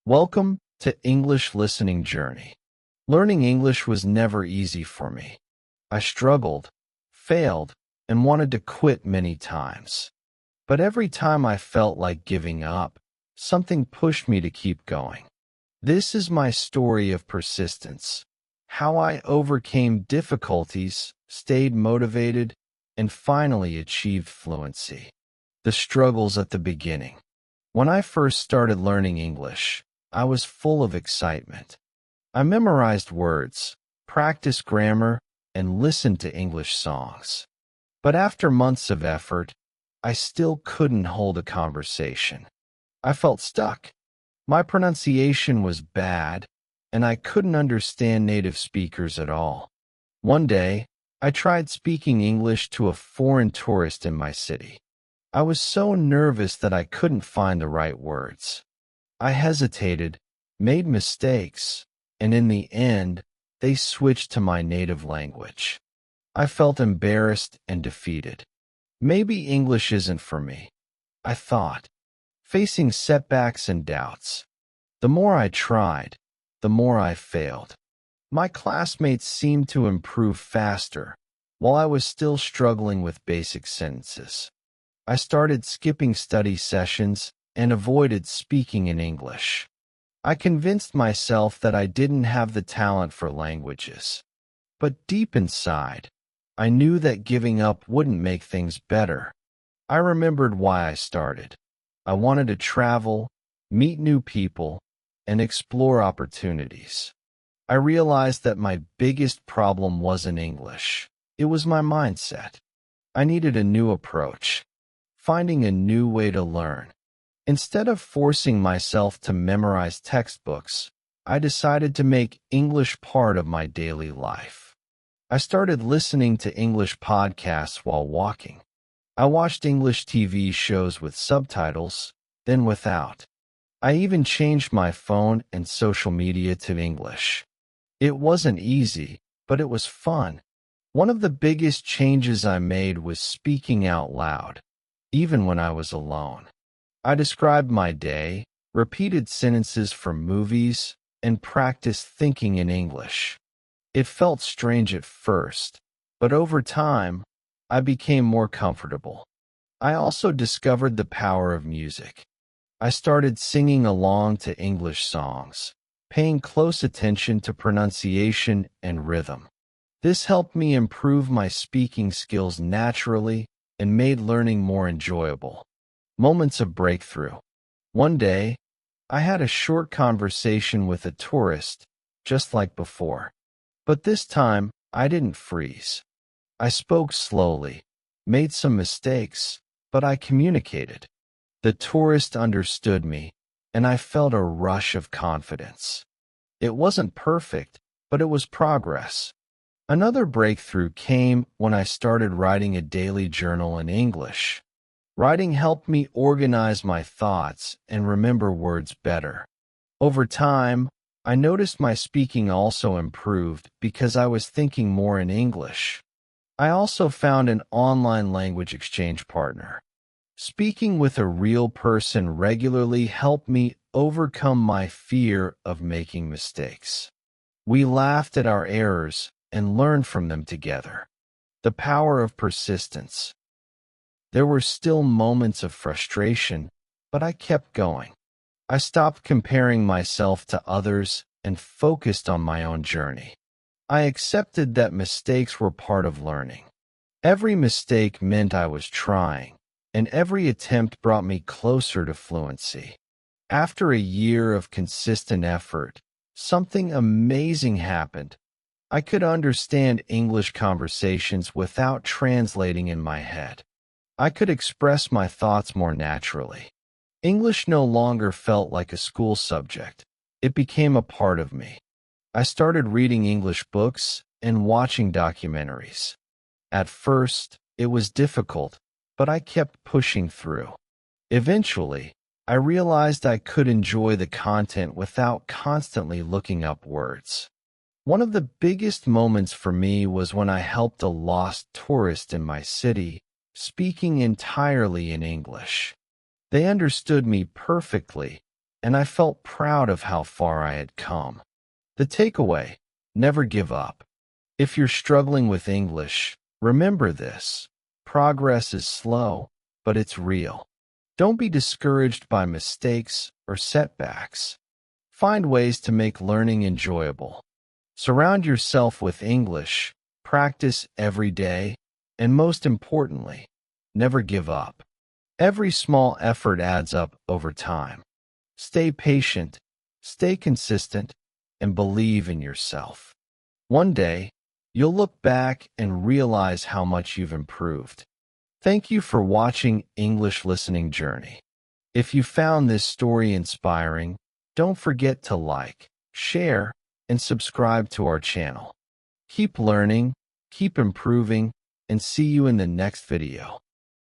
Welcome to English Listening Journey. Learning English was never easy for me. I struggled, failed, and wanted to quit many times. But every time I felt like giving up, something pushed me to keep going. This is my story of persistence, how I overcame difficulties, stayed motivated, and finally achieved fluency. The struggles at the beginning. When I first started learning English, I was full of excitement. I memorized words, practiced grammar, and listened to English songs. But after months of effort, I still couldn't hold a conversation. I felt stuck. My pronunciation was bad, and I couldn't understand native speakers at all. One day, I tried speaking English to a foreign tourist in my city. I was so nervous that I couldn't find the right words. I hesitated, made mistakes, and in the end, they switched to my native language. I felt embarrassed and defeated. Maybe English isn't for me, I thought, facing setbacks and doubts. The more I tried, the more I failed. My classmates seemed to improve faster, while I was still struggling with basic sentences. I started skipping study sessions and avoided speaking in English. I convinced myself that I didn't have the talent for languages. But deep inside, I knew that giving up wouldn't make things better. I remembered why I started. I wanted to travel, meet new people, and explore opportunities. I realized that my biggest problem wasn't English. It was my mindset. I needed a new approach, finding a new way to learn. Instead of forcing myself to memorize textbooks, I decided to make English part of my daily life. I started listening to English podcasts while walking. I watched English TV shows with subtitles, then without. I even changed my phone and social media to English. It wasn't easy, but it was fun. One of the biggest changes I made was speaking out loud, even when I was alone. I described my day, repeated sentences from movies, and practiced thinking in English. It felt strange at first, but over time, I became more comfortable. I also discovered the power of music. I started singing along to English songs, paying close attention to pronunciation and rhythm. This helped me improve my speaking skills naturally and made learning more enjoyable. Moments of breakthrough. One day, I had a short conversation with a tourist, just like before. But this time, I didn't freeze. I spoke slowly, made some mistakes, but I communicated. The tourist understood me, and I felt a rush of confidence. It wasn't perfect, but it was progress. Another breakthrough came when I started writing a daily journal in English. Writing helped me organize my thoughts and remember words better. Over time, I noticed my speaking also improved because I was thinking more in English. I also found an online language exchange partner. Speaking with a real person regularly helped me overcome my fear of making mistakes. We laughed at our errors and learned from them together. The power of persistence. There were still moments of frustration, but I kept going. I stopped comparing myself to others and focused on my own journey. I accepted that mistakes were part of learning. Every mistake meant I was trying, and every attempt brought me closer to fluency. After a year of consistent effort, something amazing happened. I could understand English conversations without translating in my head. I could express my thoughts more naturally. English no longer felt like a school subject. It became a part of me. I started reading English books and watching documentaries. At first, it was difficult, but I kept pushing through. Eventually, I realized I could enjoy the content without constantly looking up words. One of the biggest moments for me was when I helped a lost tourist in my city, speaking entirely in English. They understood me perfectly, and I felt proud of how far I had come. The takeaway: never give up. If you're struggling with English, remember this: progress is slow, but it's real. Don't be discouraged by mistakes or setbacks. Find ways to make learning enjoyable. Surround yourself with English, practice every day, and most importantly, never give up. Every small effort adds up over time. Stay patient, stay consistent, and believe in yourself. One day, you'll look back and realize how much you've improved. Thank you for watching English Listening Journey. If you found this story inspiring, don't forget to like, share, and subscribe to our channel. Keep learning, keep improving, and see you in the next video.